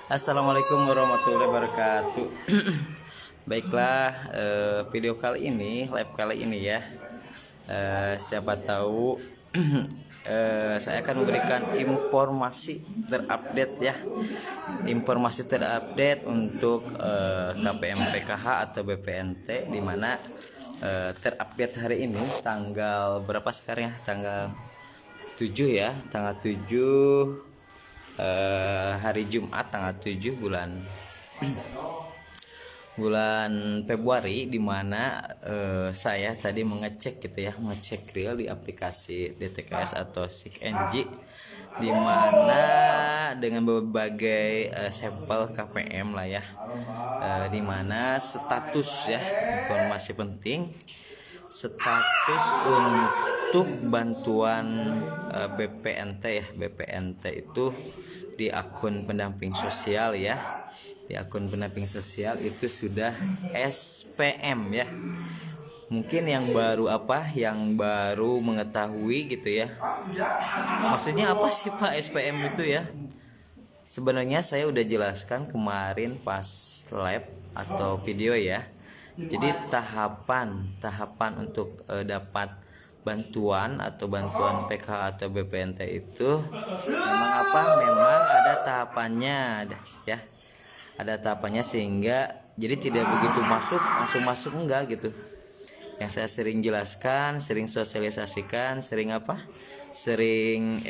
Assalamualaikum warahmatullahi wabarakatuh. Baiklah, video kali ini, live kali ini ya, siapa tahu saya akan memberikan informasi terupdate ya, informasi terupdate untuk KPM PKH atau BPNT, di mana terupdate hari ini tanggal berapa sekarang ya, tanggal 7 ya, tanggal 7 hari Jumat tanggal 7 bulan Februari, di mana saya tadi mengecek gitu ya, mengecek real di aplikasi DTKS atau SIKNJ, di mana dengan berbagai sampel KPM lah ya, di mana status ya, informasi penting, status untuk bantuan BPNT ya, BPNT itu di akun pendamping sosial ya, di akun pendamping sosial itu sudah SPM ya. Mungkin yang baru mengetahui gitu ya, maksudnya apa sih Pak SPM itu ya? Sebenarnya saya udah jelaskan kemarin pas live atau video ya. Jadi tahapan untuk dapat bantuan PK atau BPNT itu memang ada tahapannya ya, ada tahapannya, sehingga jadi tidak begitu langsung masuk enggak gitu. Yang saya sering jelaskan, sering sosialisasikan, sering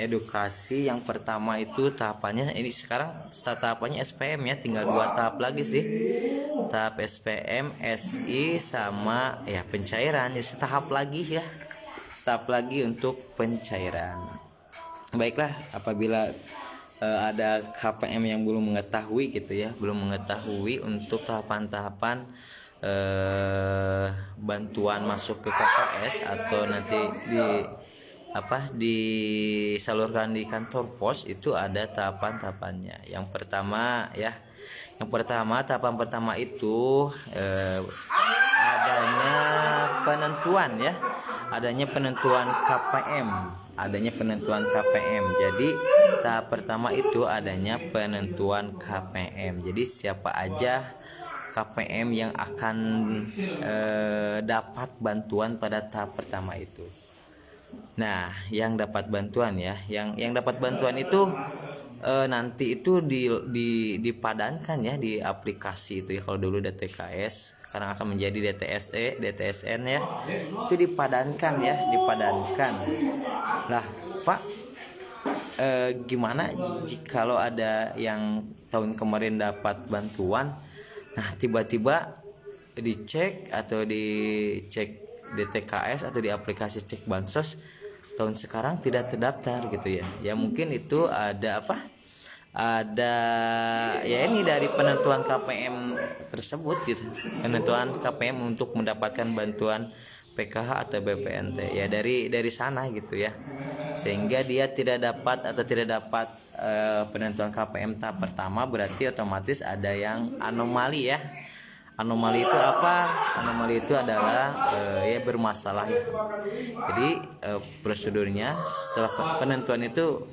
edukasi. Yang pertama itu tahapannya, ini sekarang tahapannya SPM ya, tinggal 2 tahap lagi sih, tahap SPM, SI sama ya pencairan, ya setahap lagi ya, setahap lagi untuk pencairan. Baiklah, apabila ada KPM yang belum mengetahui gitu ya, belum mengetahui untuk tahapan-tahapan bantuan masuk ke KKS atau nanti disalurkan di kantor pos, itu ada tahapan-tahapannya. Yang pertama tahapan pertama itu adanya penentuan KPM. Jadi tahap pertama itu adanya penentuan KPM. Jadi siapa aja KPM yang akan dapat bantuan pada tahap pertama itu. Nah, yang dapat bantuan ya, yang dapat bantuan itu nanti itu dipadankan ya di aplikasi itu ya. Kalau dulu DTKS, sekarang akan menjadi DTSN ya. Itu dipadankan. Lah, Pak, gimana kalau ada yang tahun kemarin dapat bantuan, nah tiba-tiba dicek DTKS atau di aplikasi cek bansos, tahun sekarang tidak terdaftar gitu ya. Ya mungkin itu ada ini dari penentuan KPM tersebut gitu. Penentuan KPM untuk mendapatkan bantuan PKH atau BPNT ya, dari sana gitu ya. Sehingga dia tidak dapat penentuan KPM tahap pertama, berarti otomatis ada yang anomali ya. Anomali itu apa? Anomali itu adalah bermasalah ya. Jadi prosedurnya setelah penentuan itu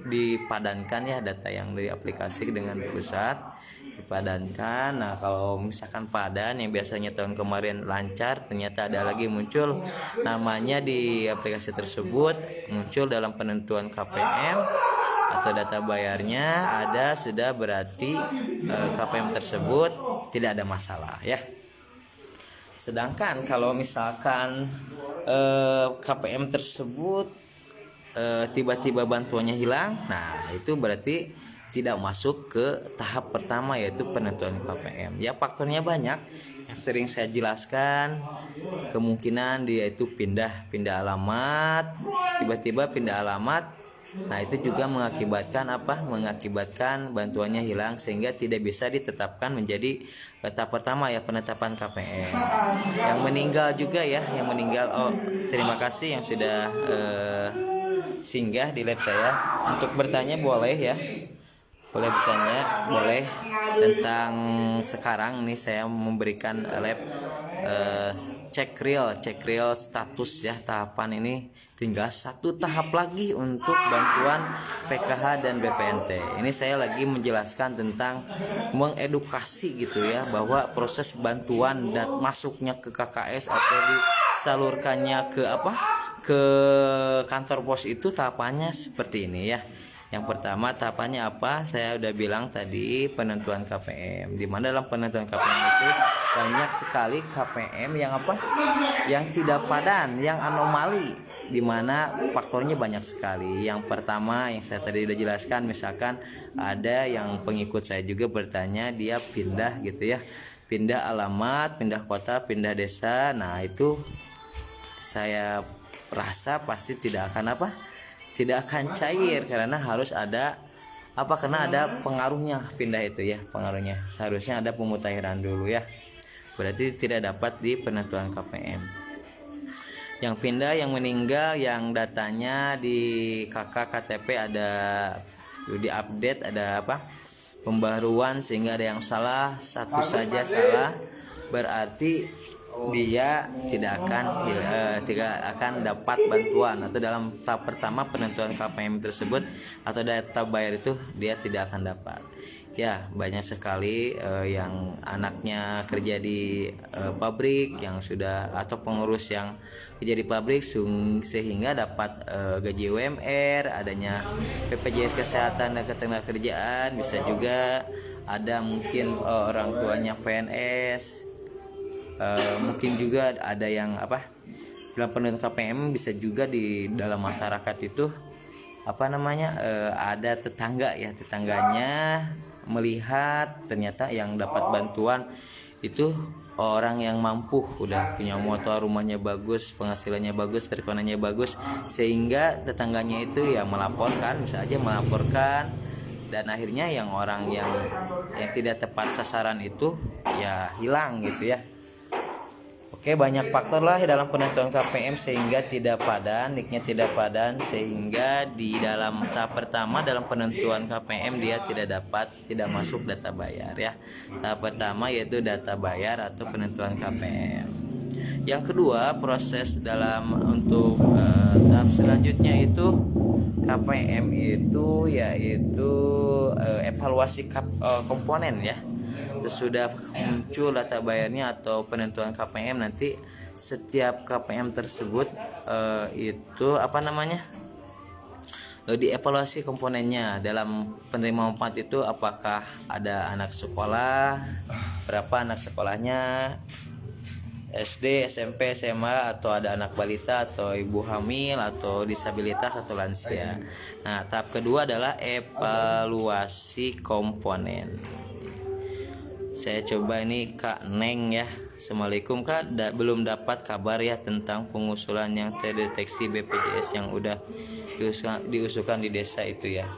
dipadankan ya, data yang dari aplikasi dengan pusat dipadankan. Nah, kalau misalkan padan, yang biasanya tahun kemarin lancar, ternyata ada lagi muncul namanya di aplikasi tersebut, muncul dalam penentuan KPM atau data bayarnya sudah berarti KPM tersebut tidak ada masalah ya. Sedangkan kalau misalkan KPM tersebut tiba-tiba bantuannya hilang, nah itu berarti tidak masuk ke tahap pertama, yaitu penentuan KPM. Ya, faktornya banyak yang sering saya jelaskan. Kemungkinan dia itu pindah alamat, tiba-tiba pindah alamat. Nah, itu juga mengakibatkan bantuannya hilang, sehingga tidak bisa ditetapkan menjadi tahap pertama ya, penetapan KPM. Yang meninggal juga ya, terima kasih yang sudah singgah di live saya. Untuk bertanya boleh ya. Boleh bertanya, boleh. Tentang sekarang nih saya memberikan lab cek real status ya. Tahapan ini tinggal satu tahap lagi untuk bantuan PKH dan BPNT. Ini saya lagi menjelaskan tentang mengedukasi gitu ya, bahwa proses bantuan dan masuknya ke KKS atau disalurkannya ke kantor pos itu tahapannya seperti ini ya. Yang pertama tahapannya apa? Saya udah bilang tadi, penentuan KPM. Di mana dalam penentuan KPM itu banyak sekali KPM yang Yang tidak padan, yang anomali. Di mana faktornya banyak sekali. Yang pertama yang saya tadi udah jelaskan, misalkan ada yang pengikut saya juga bertanya, dia pindah gitu ya. Pindah alamat, pindah kota, pindah desa. Nah, itu saya rasa pasti tidak akan cair, karena harus ada karena ada pengaruhnya pindah itu ya, pengaruhnya seharusnya ada pemutahiran dulu ya, berarti tidak dapat di penentuan KPM. Yang pindah, yang meninggal, yang datanya di KTP ada diupdate, ada pembaruan sehingga ada yang salah, satu saja salah, berarti dia tidak akan dapat bantuan, atau dalam tahap pertama penentuan KPM tersebut atau data bayar itu dia tidak akan dapat. Ya, banyak sekali yang anaknya kerja di pabrik yang sudah, atau pengurus yang kerja di pabrik sehingga dapat gaji UMR, adanya BPJS kesehatan dan ketenagakerjaan, bisa juga ada mungkin orang tuanya PNS. Mungkin juga ada yang dalam penentuan KPM bisa juga di dalam masyarakat itu ada tetangganya melihat ternyata yang dapat bantuan itu orang yang mampu, udah punya motor, rumahnya bagus, penghasilannya bagus, perekonomiannya bagus, sehingga tetangganya itu ya melaporkan, bisa aja melaporkan, dan akhirnya yang orang yang tidak tepat sasaran itu ya hilang gitu ya. Oke, banyak faktor lah dalam penentuan KPM sehingga tidak padan, nicknya tidak padan, sehingga di dalam tahap pertama dalam penentuan KPM dia tidak masuk data bayar ya. Tahap pertama yaitu data bayar atau penentuan KPM. Yang kedua, proses untuk tahap selanjutnya itu KPM itu yaitu evaluasi komponen ya. Sudah muncul data bayarnya atau penentuan KPM, nanti setiap KPM tersebut dievaluasi komponennya. Dalam penerima manfaat itu apakah ada anak sekolah, berapa anak sekolahnya, SD, SMP, SMA, atau ada anak balita atau ibu hamil atau disabilitas atau lansia. Nah, tahap kedua adalah evaluasi komponen. Saya coba ini Kak Neng ya. Assalamualaikum Kak, belum dapat kabar ya tentang pengusulan yang terdeteksi BPJS yang udah diusulkan di desa itu ya.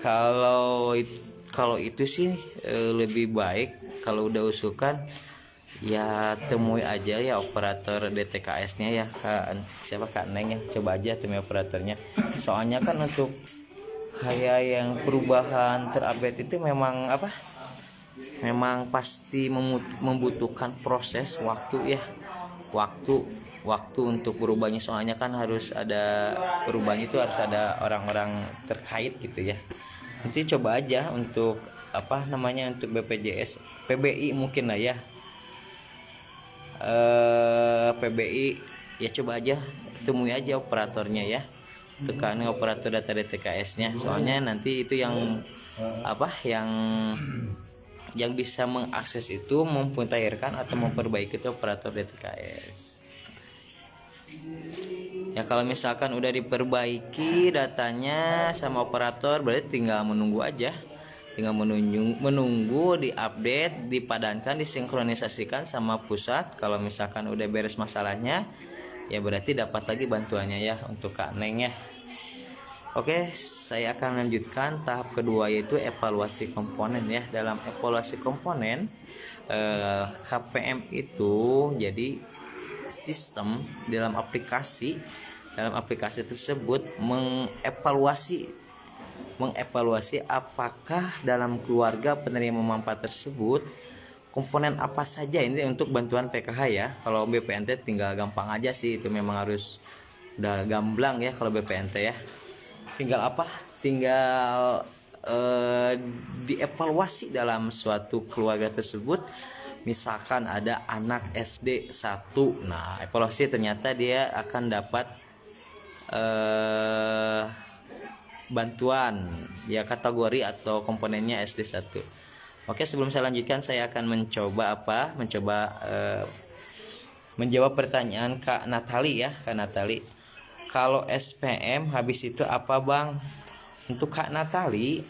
Kalau itu sih lebih baik kalau udah usulkan ya temui aja ya operator DTKS-nya ya, Kak Neng ya. Coba aja temui operatornya. Soalnya kan untuk kayak yang perubahan terupdate itu memang pasti membutuhkan proses waktu ya, waktu untuk berubahnya. Soalnya kan harus ada perubahannya, itu harus ada orang-orang terkait gitu ya. Nanti coba aja untuk untuk BPJS, PBI mungkin lah ya, PBI ya, coba aja temui aja operatornya ya, tekan operator data DTKS-nya. Soalnya nanti itu yang yang bisa mengakses itu, memutakhirkan atau memperbaiki itu operator DTKS. Ya, kalau misalkan udah diperbaiki datanya sama operator, berarti tinggal menunggu aja. Tinggal menunggu diupdate, dipadankan, disinkronisasikan sama pusat. Kalau misalkan udah beres masalahnya, ya berarti dapat lagi bantuannya ya untuk Kak Neng ya. Oke, saya akan lanjutkan tahap kedua yaitu evaluasi komponen ya. Dalam evaluasi komponen KPM itu jadi sistem dalam aplikasi tersebut mengevaluasi mengevaluasi apakah dalam keluarga penerima manfaat tersebut komponen apa saja ini untuk bantuan PKH ya. Kalau BPNT tinggal gampang aja sih, itu memang harus udah gamblang ya kalau BPNT ya. Tinggal apa? Tinggal dievaluasi dalam suatu keluarga tersebut. Misalkan ada anak SD 1. Nah, evaluasi ternyata dia akan dapat bantuan ya, kategori atau komponennya SD 1. Oke, sebelum saya lanjutkan saya akan mencoba menjawab pertanyaan Kak Natali ya. Kak Natali, kalau SPM habis itu apa Bang? Untuk Kak Natali,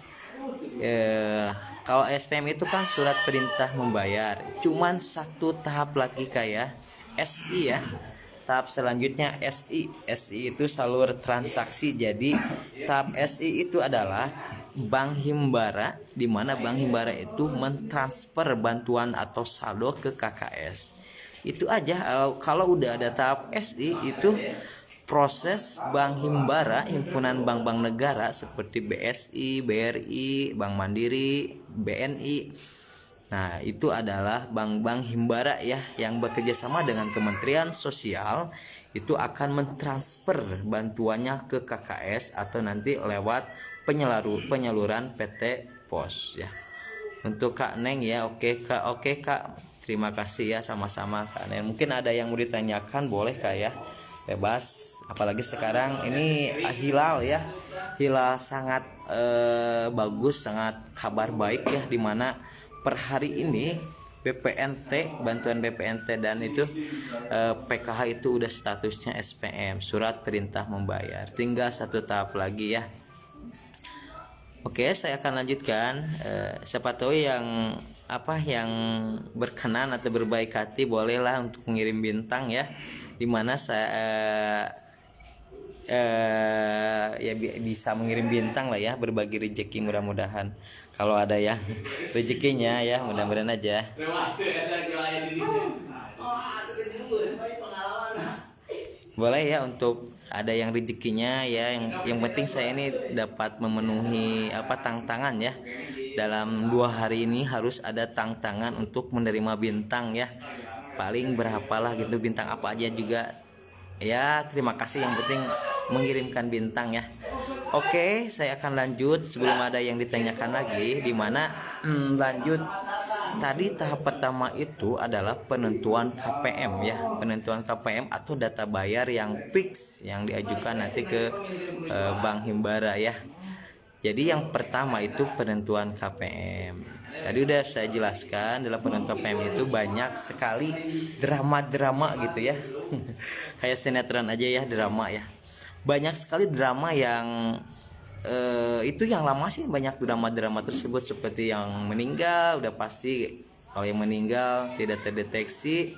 kalau SPM itu kan surat perintah membayar, cuman satu tahap lagi kayak SI ya. Tahap selanjutnya SI itu salur transaksi. Jadi tahap SI itu adalah Bank Himbara, di mana Bank Himbara itu mentransfer bantuan atau saldo ke KKS. Itu aja. Kalau udah ada tahap SI itu proses Bank Himbara, himpunan bank-bank negara seperti BSI, BRI, Bank Mandiri, BNI. Nah, itu adalah bank-bank Himbara ya, yang bekerja sama dengan Kementerian Sosial, itu akan mentransfer bantuannya ke KKS atau nanti lewat penyaluran PT Pos ya. Untuk Kak Neng ya, oke Kak, terima kasih ya, sama-sama Kak Neng. Mungkin ada yang mau ditanyakan, boleh Kak ya, bebas. Apalagi sekarang ini hilal ya, hilal sangat bagus, sangat kabar baik ya, dimana per hari ini BPNT, bantuan BPNT dan itu PKH itu udah statusnya SPM, surat perintah membayar. Tinggal satu tahap lagi ya. Oke, saya akan lanjutkan. Siapa tahu yang berkenan atau berbaik hati bolehlah untuk mengirim bintang ya, dimana saya ya bisa mengirim bintang lah ya, berbagi rezeki mudah-mudahan. Kalau ada yang rezekinya ya, mudah-mudahan aja. Boleh ya untuk ada yang rezekinya ya, yang penting saya ini dapat memenuhi tantangan ya. Dalam 2 hari ini harus ada tantangan untuk menerima bintang ya. Paling berapalah gitu, bintang apa aja juga. Ya, terima kasih, yang penting mengirimkan bintang ya. Oke, saya akan lanjut sebelum ada yang ditanyakan lagi, dimana lanjut. Tadi tahap pertama itu adalah penentuan KPM ya, penentuan KPM atau data bayar yang fix yang diajukan nanti ke Bank Himbara ya. Jadi yang pertama itu penentuan KPM. Tadi udah saya jelaskan, dalam penentuan KPM itu banyak sekali drama-drama gitu ya. Kayak sinetron aja ya, drama ya. Banyak sekali drama yang itu yang lama sih, banyak drama-drama tersebut, seperti yang meninggal udah pasti. Kalau yang meninggal tidak terdeteksi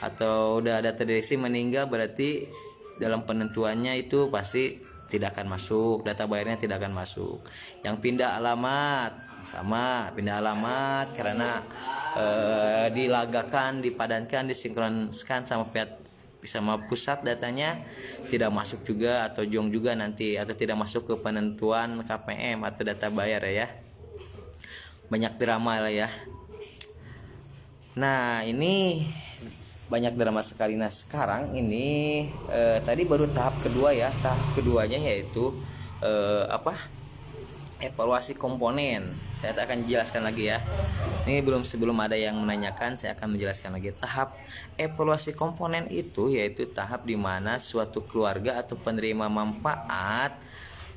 atau udah ada terdeteksi meninggal, berarti dalam penentuannya itu pasti tidak akan masuk, data bayarnya tidak akan masuk. Yang pindah alamat sama, pindah alamat karena dilagakan, dipadankan, disinkronkan sama pusat, datanya tidak masuk juga atau jong juga nanti, atau tidak masuk ke penentuan KPM atau data bayar ya. Banyak drama lah ya. Nah, ini banyak drama sekali. Nah, sekarang ini tadi baru tahap kedua ya. Tahap keduanya yaitu evaluasi komponen. Saya akan jelaskan lagi ya. Ini sebelum ada yang menanyakan, saya akan menjelaskan lagi. Tahap evaluasi komponen itu yaitu tahap di mana suatu keluarga atau penerima manfaat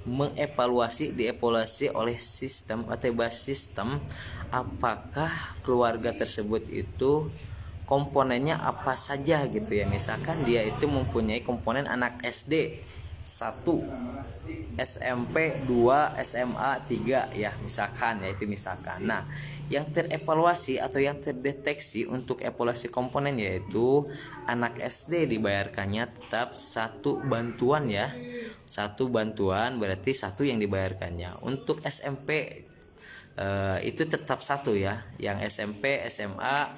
dievaluasi oleh sistem atau basis sistem, apakah keluarga tersebut itu komponennya apa saja gitu ya. Misalkan dia itu mempunyai komponen anak SD 1, SMP 2, SMA 3 ya, misalkan. Nah, yang terevaluasi atau yang terdeteksi untuk evaluasi komponen yaitu anak SD dibayarkannya tetap 1 bantuan ya. 1 bantuan berarti 1 yang dibayarkannya. Untuk SMP itu tetap 1 ya. Yang SMP, SMA,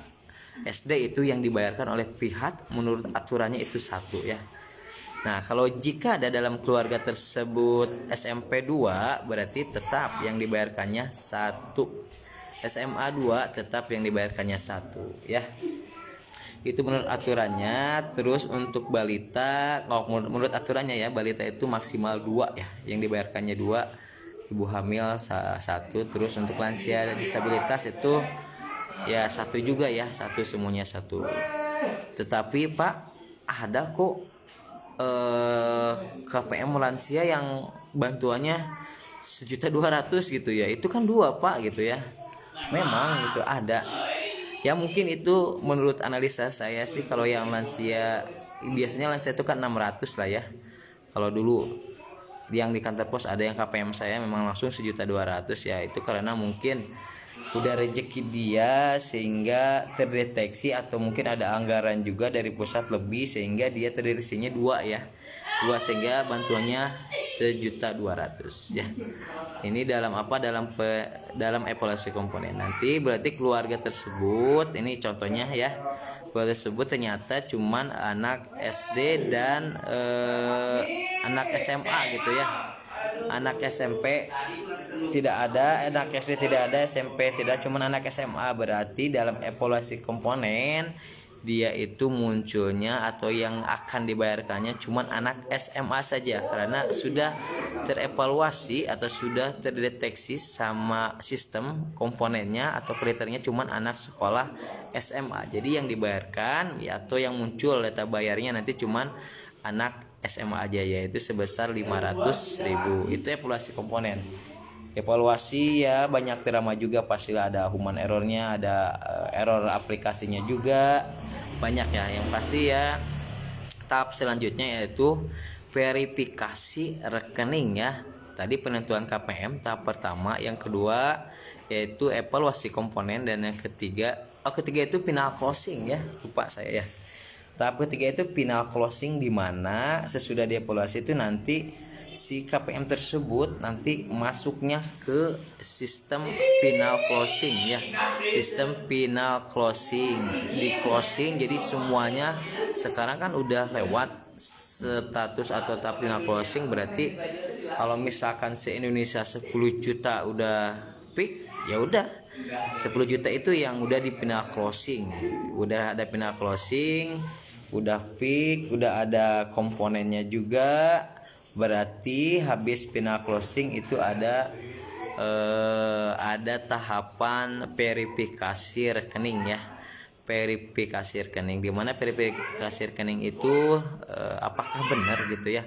SD itu yang dibayarkan oleh pihak menurut aturannya itu 1 ya. Nah, kalau jika ada dalam keluarga tersebut SMP 2, berarti tetap yang dibayarkannya 1. SMA 2 tetap yang dibayarkannya 1 ya. Itu menurut aturannya. Terus untuk balita, kalau menurut aturannya ya, balita itu maksimal 2 ya, yang dibayarkannya 2, ibu hamil 1. Terus untuk lansia dan disabilitas itu ya 1 juga ya, 1 semuanya 1. Tetapi Pak, ada kok KPM lansia yang bantuannya 1.200.000 gitu ya. Itu kan 2 Pak gitu ya. Memang itu ada. Ya mungkin itu menurut analisa saya sih, kalau yang lansia biasanya lansia itu kan 600 lah ya. Kalau dulu yang di kantor pos ada yang KPM saya memang langsung 1.200.000 ya. Itu karena mungkin udah rezeki dia sehingga terdeteksi, atau mungkin ada anggaran juga dari pusat lebih sehingga dia terdeteksinya 2 ya. 2 sehingga bantuannya 1.200.000 ya. Ini dalam apa? Dalam evaluasi komponen. Nanti berarti keluarga tersebut, ini contohnya ya. Keluarga tersebut ternyata cuman anak SD dan anak SMA gitu ya. Anak SMP tidak ada, anak SD tidak ada, SMP tidak, cuman anak SMA. Berarti dalam evaluasi komponen dia itu munculnya atau yang akan dibayarkannya cuman anak SMA saja, karena sudah terevaluasi atau sudah terdeteksi sama sistem komponennya atau kriterianya cuman anak sekolah SMA. Jadi yang dibayarkan ya, atau yang muncul data bayarnya nanti cuman anak SMA aja, yaitu sebesar 500.000. Itu evaluasi komponen. Evaluasi ya banyak drama juga, pastilah ada human errornya, ada error aplikasinya juga banyak ya. Yang pasti ya tahap selanjutnya yaitu verifikasi rekening ya. Tadi penentuan KPM tahap pertama, yang kedua yaitu evaluasi komponen, dan yang ketiga itu final closing ya, lupa saya ya. Tahap ketiga itu final closing, di mana sesudah dievaluasi itu nanti si KPM tersebut nanti masuknya ke sistem final closing ya. Sistem final closing, di closing, jadi semuanya sekarang kan udah lewat status atau tahap final closing. Berarti kalau misalkan se-Indonesia 10 juta udah peak, ya udah 10 juta itu yang udah di final closing. Udah ada final closing, udah peak, udah ada komponennya juga. Berarti habis final closing itu ada tahapan verifikasi rekening ya. Verifikasi rekening, di mana verifikasi rekening itu apakah benar gitu ya.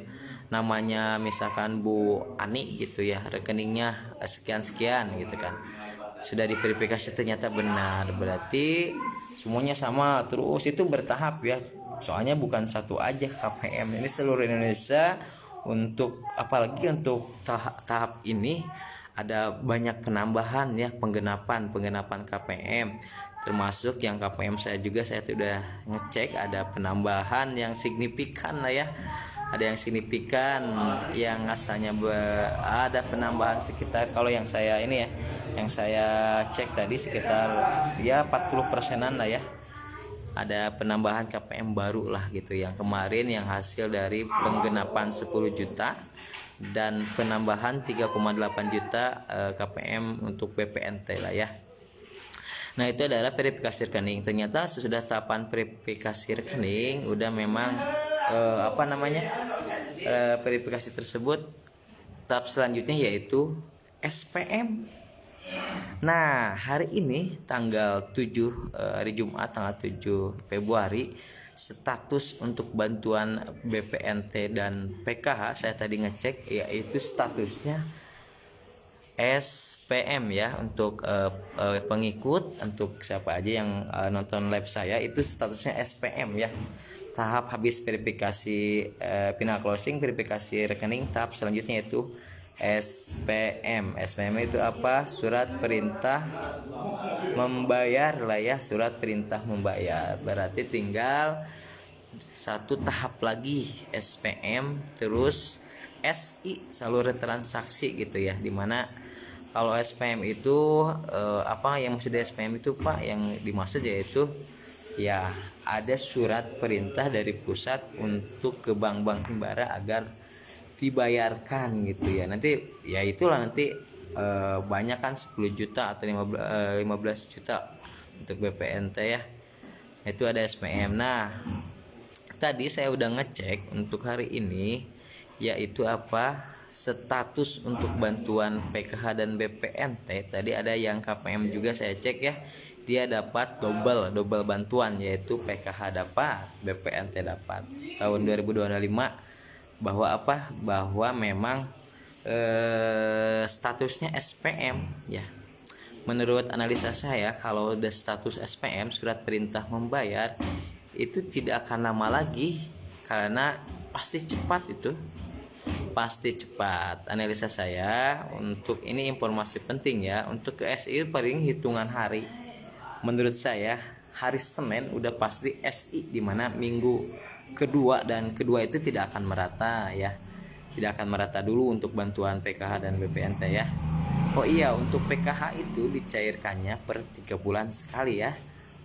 Namanya misalkan Bu Ani gitu ya, rekeningnya sekian-sekian gitu kan. Sudah diverifikasi ternyata benar, berarti semuanya sama. Terus itu bertahap ya. Soalnya bukan satu aja KPM, ini seluruh Indonesia. Untuk apalagi untuk tahap ini ada banyak penambahan ya, penggenapan KPM, termasuk yang KPM saya juga, saya sudah ngecek ada penambahan yang signifikan lah ya. Ada yang signifikan, yang asalnya ada penambahan sekitar, kalau yang saya ini ya, yang saya cek tadi sekitar ya 40%-an lah ya. Ada penambahan KPM baru lah gitu, yang kemarin yang hasil dari penggenapan 10 juta dan penambahan 3,8 juta KPM untuk BPNT lah ya. Nah, itu adalah verifikasi rekening. Ternyata sesudah tahapan verifikasi rekening udah memang verifikasi tersebut, tahap selanjutnya yaitu SPM. Nah, hari ini tanggal 7 hari Jumat tanggal 7 Februari, status untuk bantuan BPNT dan PKH saya tadi ngecek yaitu statusnya SPM ya. Untuk pengikut, untuk siapa aja yang nonton live saya, itu statusnya SPM ya. Tahap habis verifikasi final closing, verifikasi rekening, tahap selanjutnya itu SPM. SPM itu apa? Surat perintah membayar lah ya, surat perintah membayar. Berarti tinggal satu tahap lagi SPM, terus SI, saluran transaksi gitu ya. Dimana kalau SPM itu yang maksud SPM itu Pak, yang dimaksud yaitu ya ada surat perintah dari pusat untuk ke bank-bank himbara agar dibayarkan gitu ya. Nanti ya itulah nanti banyak kan 10 juta atau 15 juta untuk BPNT ya. Itu ada SPM. Nah, tadi saya udah ngecek untuk hari ini yaitu apa? Status untuk bantuan PKH dan BPNT. Tadi ada yang KPM juga saya cek ya. Dia dapat double bantuan, yaitu PKH dapat, BPNT dapat. Tahun 2025 bahwa apa? Bahwa memang statusnya SPM ya. Menurut analisa saya, kalau udah status SPM, surat perintah membayar, itu tidak akan lama lagi karena pasti cepat itu. Pasti cepat. Analisa saya untuk ini informasi penting ya. Untuk ke SI paling hitungan hari. Menurut saya hari Senin udah pasti SI, di mana minggu kedua dan kedua itu tidak akan merata ya. Tidak akan merata dulu untuk bantuan PKH dan BPNT ya. Oh iya, untuk PKH itu dicairkannya per 3 bulan sekali ya.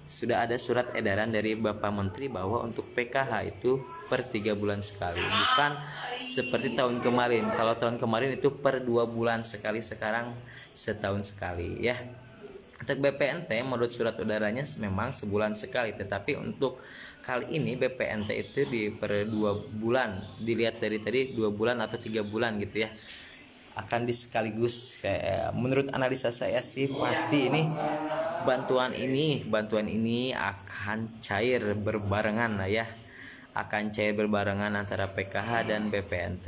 Sudah ada surat edaran dari Bapak Menteri bahwa untuk PKH itu per 3 bulan sekali. Bukan seperti tahun kemarin. Kalau tahun kemarin itu per 2 bulan sekali, sekarang setahun sekali ya. Untuk BPNT menurut surat edarannya memang sebulan sekali, tetapi untuk kali ini BPNT itu di per 2 bulan. Dilihat dari tadi 2 bulan atau 3 bulan gitu ya. Akan sekaligus menurut analisa saya sih pasti ini bantuan ini akan cair berbarengan lah ya. Akan cair berbarengan antara PKH dan BPNT.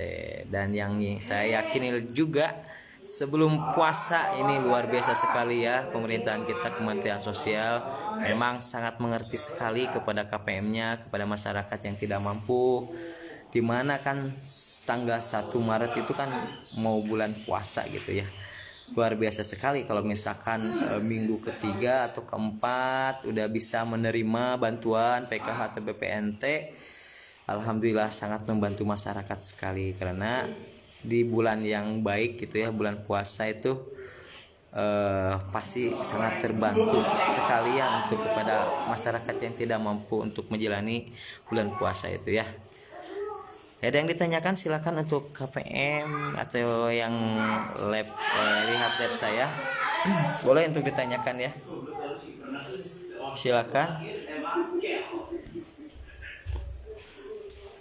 Dan yang saya yakini juga sebelum puasa ini luar biasa sekali ya, pemerintahan kita, Kementerian Sosial memang sangat mengerti sekali kepada KPM-nya, kepada masyarakat yang tidak mampu. Dimana kan tanggal 1 Maret itu kan mau bulan puasa gitu ya. Luar biasa sekali kalau misalkan minggu ketiga atau keempat udah bisa menerima bantuan PKH atau BPNT. Alhamdulillah sangat membantu masyarakat sekali, karena di bulan yang baik gitu ya, bulan puasa itu pasti sangat terbantu sekali ya untuk kepada masyarakat yang tidak mampu untuk menjalani bulan puasa itu ya. Ada yang ditanyakan silakan untuk KPM atau yang lihat lab saya, boleh untuk ditanyakan ya, silakan.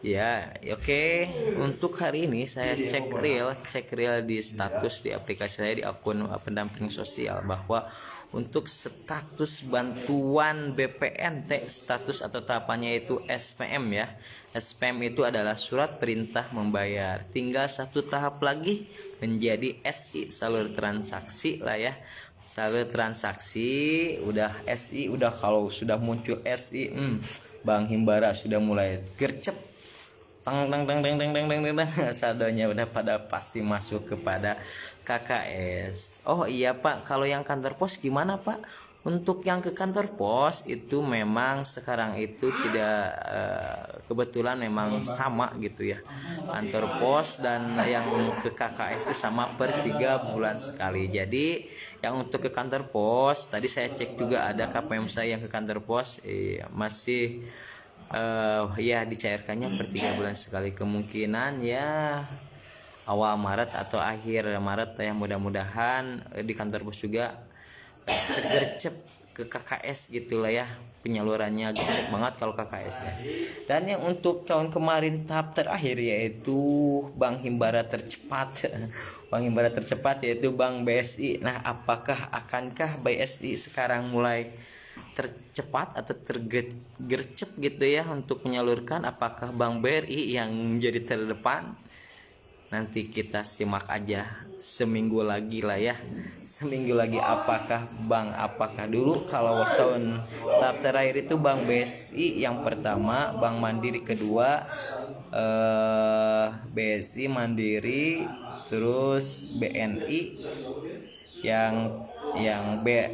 Ya, oke. Untuk hari ini saya cek real di status di aplikasi saya, di akun pendamping sosial, bahwa untuk status bantuan BPNT, status atau tahapannya itu SPM ya. SPM itu adalah surat perintah membayar. Tinggal satu tahap lagi menjadi SI, salur transaksi lah ya. Salur transaksi udah SI, udah kalau sudah muncul SI, Bank Himbara sudah mulai gercep. Tang saldonya udah pada pasti masuk kepada KKS. Oh iya Pak, kalau yang kantor pos gimana Pak? Untuk yang ke kantor pos itu memang sekarang itu tidak kebetulan memang sama gitu ya. Kantor pos dan yang ke KKS itu sama per 3 bulan sekali. Jadi yang untuk ke kantor pos tadi saya cek juga ada KPM saya yang ke kantor pos masih ya dicairkannya per 3 bulan sekali. Kemungkinan ya awal Maret atau akhir Maret ya, mudah-mudahan di kantor pos juga segercep ke KKS gitulah ya, penyalurannya gede banget kalau KKS ya. Dan yang untuk tahun kemarin tahap terakhir yaitu Bank Himbara tercepat Bank Himbara tercepat yaitu Bank BSI. Nah, akankah BSI sekarang mulai tercepat atau tergercep gitu ya untuk menyalurkan? Apakah Bank BRI yang menjadi terdepan? Nanti kita simak aja seminggu lagi lah ya. Seminggu lagi apakah dulu kalau tahun tahap terakhir itu Bank BSI yang pertama, Bank Mandiri kedua, BSI Mandiri, terus BNI yang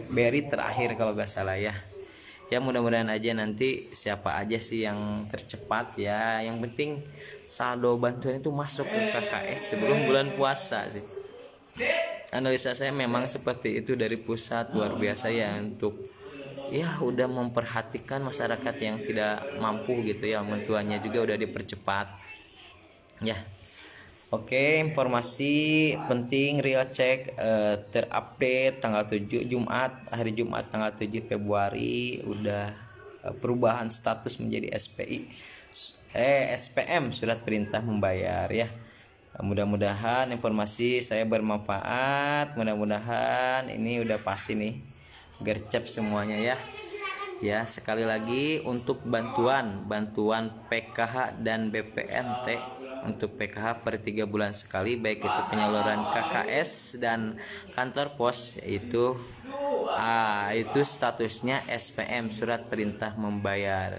BRI terakhir kalau gak salah ya. Ya mudah-mudahan aja nanti siapa aja sih yang tercepat ya. Yang penting saldo bantuan itu masuk ke KKS sebelum bulan puasa sih. Analisa saya memang seperti itu dari pusat, luar biasa ya untuk ya udah memperhatikan masyarakat yang tidak mampu gitu ya, bantuannya juga udah dipercepat ya. Oke, informasi penting real check terupdate tanggal 7 Jumat, hari Jumat tanggal 7 Februari udah perubahan status menjadi SPM surat perintah membayar ya. Mudah-mudahan informasi saya bermanfaat, mudah-mudahan ini udah pasti nih gercep semuanya ya. Ya, sekali lagi untuk bantuan PKH dan BPNT, untuk PKH per 3 bulan sekali, baik itu penyaluran KKS dan kantor pos, itu statusnya SPM surat perintah membayar.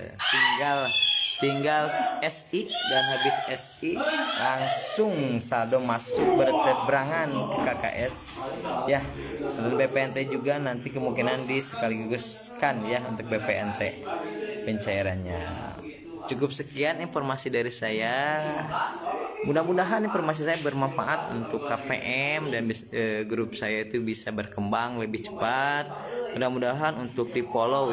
Tinggal SI, dan habis SI langsung saldo masuk berteberangan ke KKS ya. Dan BPNT juga nanti kemungkinan disekaligus-kan ya untuk BPNT pencairannya. Cukup sekian informasi dari saya. Mudah-mudahan informasi saya bermanfaat untuk KPM dan grup saya itu bisa berkembang lebih cepat. Mudah-mudahan untuk di follow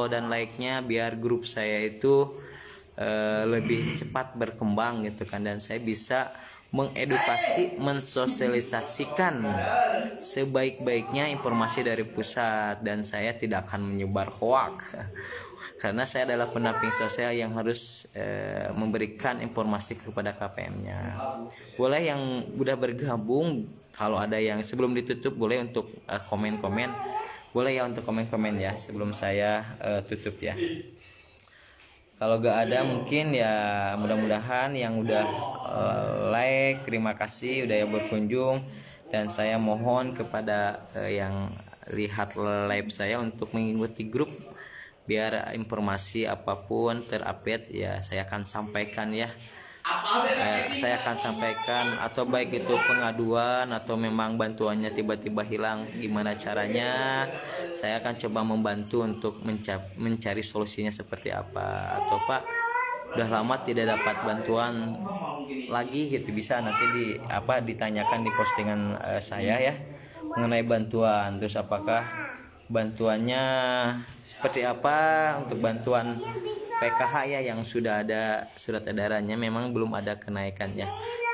dan like-nya biar grup saya itu lebih cepat berkembang gitu kan, dan saya bisa mengedukasi, mensosialisasikan sebaik-baiknya informasi dari pusat, dan saya tidak akan menyebar hoax karena saya adalah pendamping sosial yang harus memberikan informasi kepada KPM-nya. Boleh yang udah bergabung, kalau ada yang sebelum ditutup boleh untuk komen-komen, boleh ya untuk komen-komen ya sebelum saya tutup ya. Kalau gak ada mungkin ya mudah-mudahan yang udah like, terima kasih udah yang berkunjung, dan saya mohon kepada yang lihat live saya untuk mengikuti grup biar informasi apapun terupdate ya saya akan sampaikan ya. Saya akan sampaikan, atau baik itu pengaduan atau memang bantuannya tiba-tiba hilang, gimana caranya saya akan coba membantu untuk mencari solusinya seperti apa. Atau Pak udah lama tidak dapat bantuan lagi gitu, bisa nanti ditanyakan di postingan saya ya mengenai bantuan, terus apakah bantuannya seperti apa. Untuk bantuan PKH ya yang sudah ada surat edarannya, memang belum ada kenaikannya,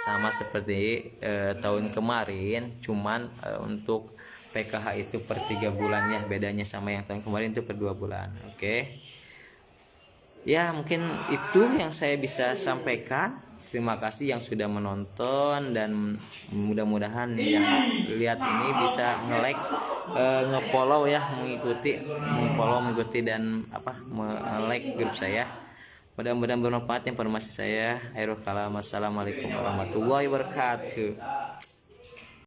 sama seperti tahun kemarin, cuman untuk PKH itu per 3 bulan ya, bedanya sama yang tahun kemarin itu per 2 bulan. Oke. Ya mungkin itu yang saya bisa sampaikan. Terima kasih yang sudah menonton, dan mudah-mudahan yang lihat ini bisa nge-like, nge-follow ya, mengikuti dan like grup saya. Mudah-mudahan bermanfaat informasi saya. Akhirul kalam, assalamualaikum warahmatullahi wabarakatuh.